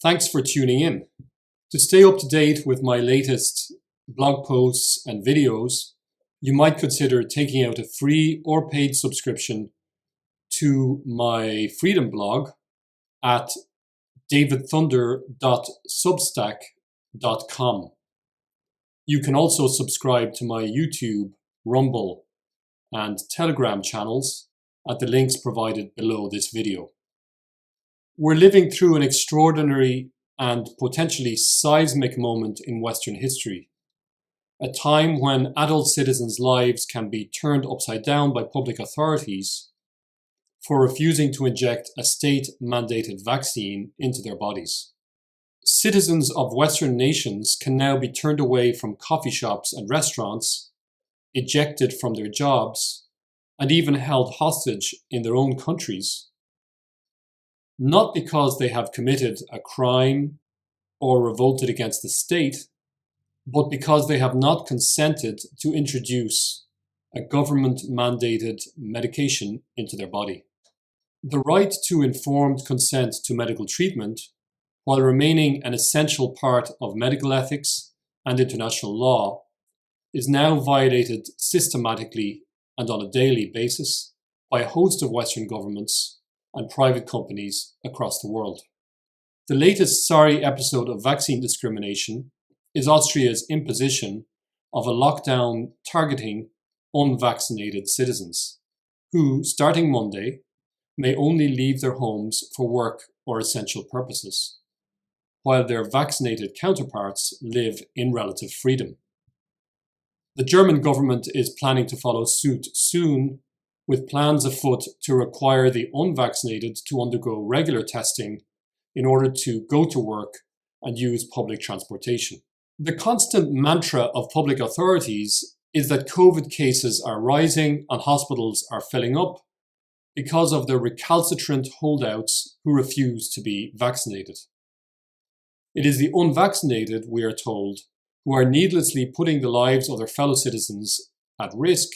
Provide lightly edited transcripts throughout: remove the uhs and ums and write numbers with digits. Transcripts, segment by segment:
Thanks for tuning in. To stay up to date with my latest blog posts and videos, you might consider taking out a free or paid subscription to my Freedom blog at davidthunder.substack.com. You can also subscribe to my YouTube, Rumble, and Telegram channels at the links provided below this video. We're living through an extraordinary and potentially seismic moment in Western history, a time when adult citizens' lives can be turned upside down by public authorities for refusing to inject a state-mandated vaccine into their bodies. Citizens of Western nations can now be turned away from coffee shops and restaurants, ejected from their jobs, and even held hostage in their own countries, not because they have committed a crime or revolted against the state, but because they have not consented to introduce a government-mandated medication into their body. The right to informed consent to medical treatment, while remaining an essential part of medical ethics and international law, is now violated systematically and on a daily basis by a host of Western governments and private companies across the world. The latest sorry episode of vaccine discrimination is Austria's imposition of a lockdown targeting unvaccinated citizens, who, starting Monday, may only leave their homes for work or essential purposes, while their vaccinated counterparts live in relative freedom. The German government is planning to follow suit soon, with plans afoot to require the unvaccinated to undergo regular testing in order to go to work and use public transportation. The constant mantra of public authorities is that COVID cases are rising and hospitals are filling up because of the recalcitrant holdouts who refuse to be vaccinated. It is the unvaccinated, we are told, who are needlessly putting the lives of their fellow citizens at risk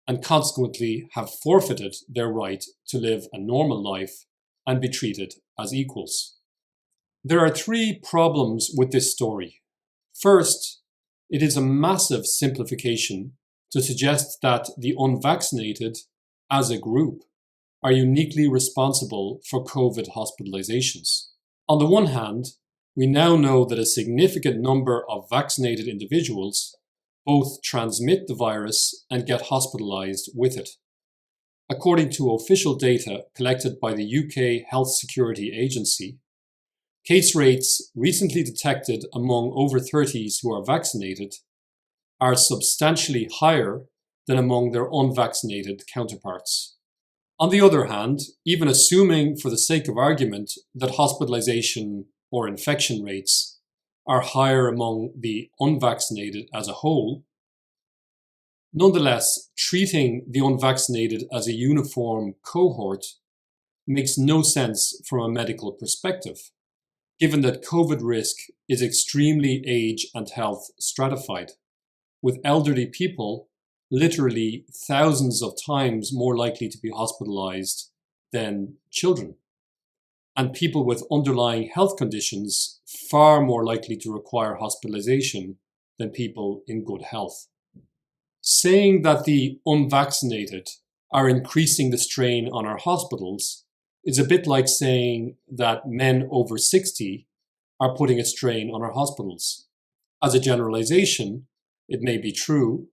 and consequently have forfeited their right to live a normal life and be treated as equals. There are three problems with this story. First, it is a massive simplification to suggest that the unvaccinated, as a group, are uniquely responsible for COVID hospitalizations. On the one hand, we now know that a significant number of vaccinated individuals both transmit the virus and get hospitalized with it. According to official data collected by the UK Health Security Agency, case rates recently detected among over 30s who are vaccinated are substantially higher than among their unvaccinated counterparts. On the other hand, even assuming for the sake of argument that hospitalization or infection rates are higher among the unvaccinated as a whole, nonetheless, treating the unvaccinated as a uniform cohort makes no sense from a medical perspective, given that COVID risk is extremely age and health stratified, with elderly people literally thousands of times more likely to be hospitalized than children, and people with underlying health conditions far more likely to require hospitalization than people in good health. Saying that the unvaccinated are increasing the strain on our hospitals is a bit like saying that men over 60 are putting a strain on our hospitals. As a generalization, it may be true,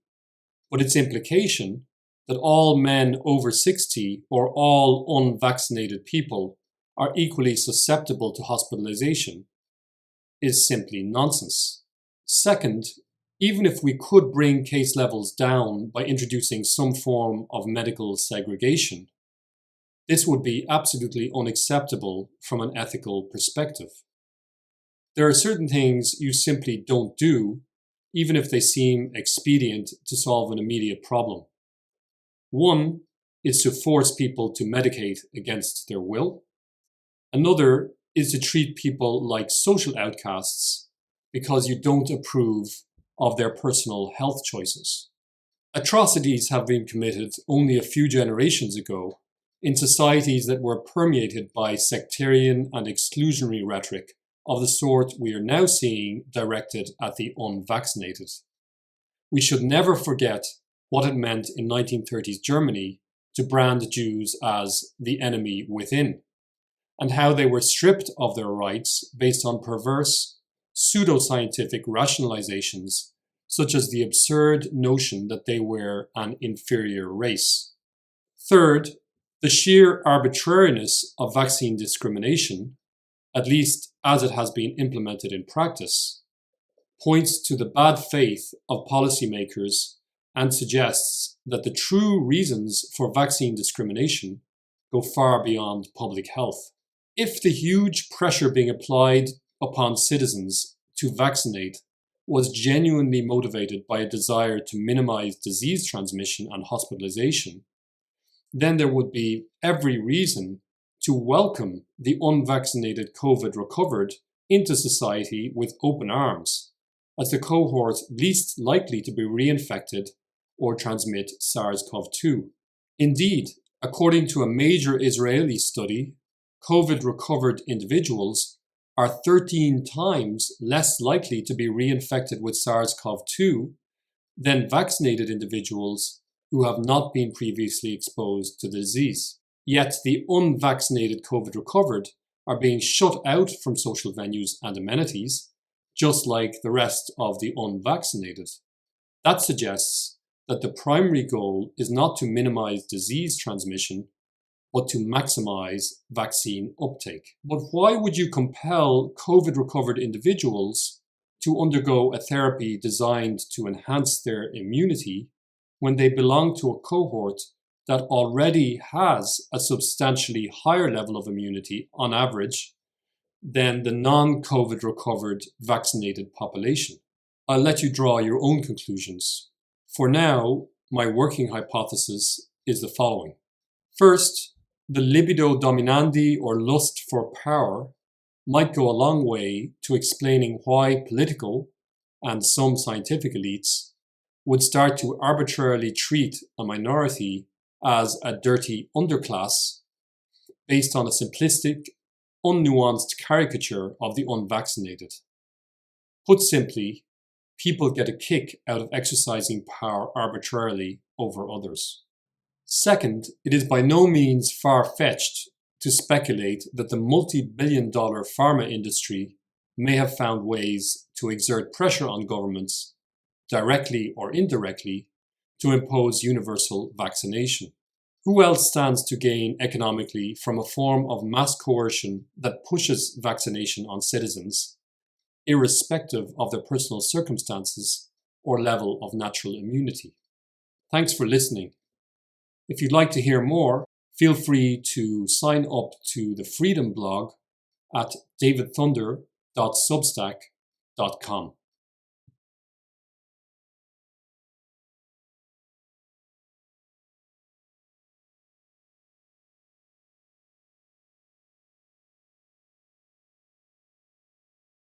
but its implication that all men over 60 or all unvaccinated people are equally susceptible to hospitalization is simply nonsense. Second, even if we could bring case levels down by introducing some form of medical segregation, this would be absolutely unacceptable from an ethical perspective. There are certain things you simply don't do, even if they seem expedient to solve an immediate problem. One is to force people to medicate against their will. Another is to treat people like social outcasts because you don't approve of their personal health choices. Atrocities have been committed only a few generations ago in societies that were permeated by sectarian and exclusionary rhetoric of the sort we are now seeing directed at the unvaccinated. We should never forget what it meant in 1930s Germany to brand Jews as the enemy within, and how they were stripped of their rights based on perverse, pseudoscientific rationalizations, such as the absurd notion that they were an inferior race. Third, the sheer arbitrariness of vaccine discrimination, at least as it has been implemented in practice, points to the bad faith of policymakers and suggests that the true reasons for vaccine discrimination go far beyond public health. If the huge pressure being applied upon citizens to vaccinate was genuinely motivated by a desire to minimize disease transmission and hospitalization, then there would be every reason to welcome the unvaccinated COVID recovered into society with open arms, as the cohort least likely to be reinfected or transmit SARS-CoV-2. Indeed, according to a major Israeli study, COVID recovered individuals are 13 times less likely to be reinfected with SARS-CoV-2 than vaccinated individuals who have not been previously exposed to the disease. Yet the unvaccinated COVID recovered are being shut out from social venues and amenities, just like the rest of the unvaccinated. That suggests that the primary goal is not to minimize disease transmission, but to maximize vaccine uptake. But why would you compel COVID recovered individuals to undergo a therapy designed to enhance their immunity when they belong to a cohort that already has a substantially higher level of immunity on average than the non-COVID recovered vaccinated population? I'll let you draw your own conclusions. For now, my working hypothesis is the following. First, the libido dominandi, or lust for power, might go a long way to explaining why political and some scientific elites would start to arbitrarily treat a minority as a dirty underclass based on a simplistic, unnuanced caricature of the unvaccinated. Put simply, people get a kick out of exercising power arbitrarily over others. Second, it is by no means far-fetched to speculate that the multi-billion-dollar pharma industry may have found ways to exert pressure on governments, directly or indirectly, to impose universal vaccination. Who else stands to gain economically from a form of mass coercion that pushes vaccination on citizens, irrespective of their personal circumstances or level of natural immunity? Thanks for listening. If you'd like to hear more, feel free to sign up to the Freedom blog at davidthunder.substack.com.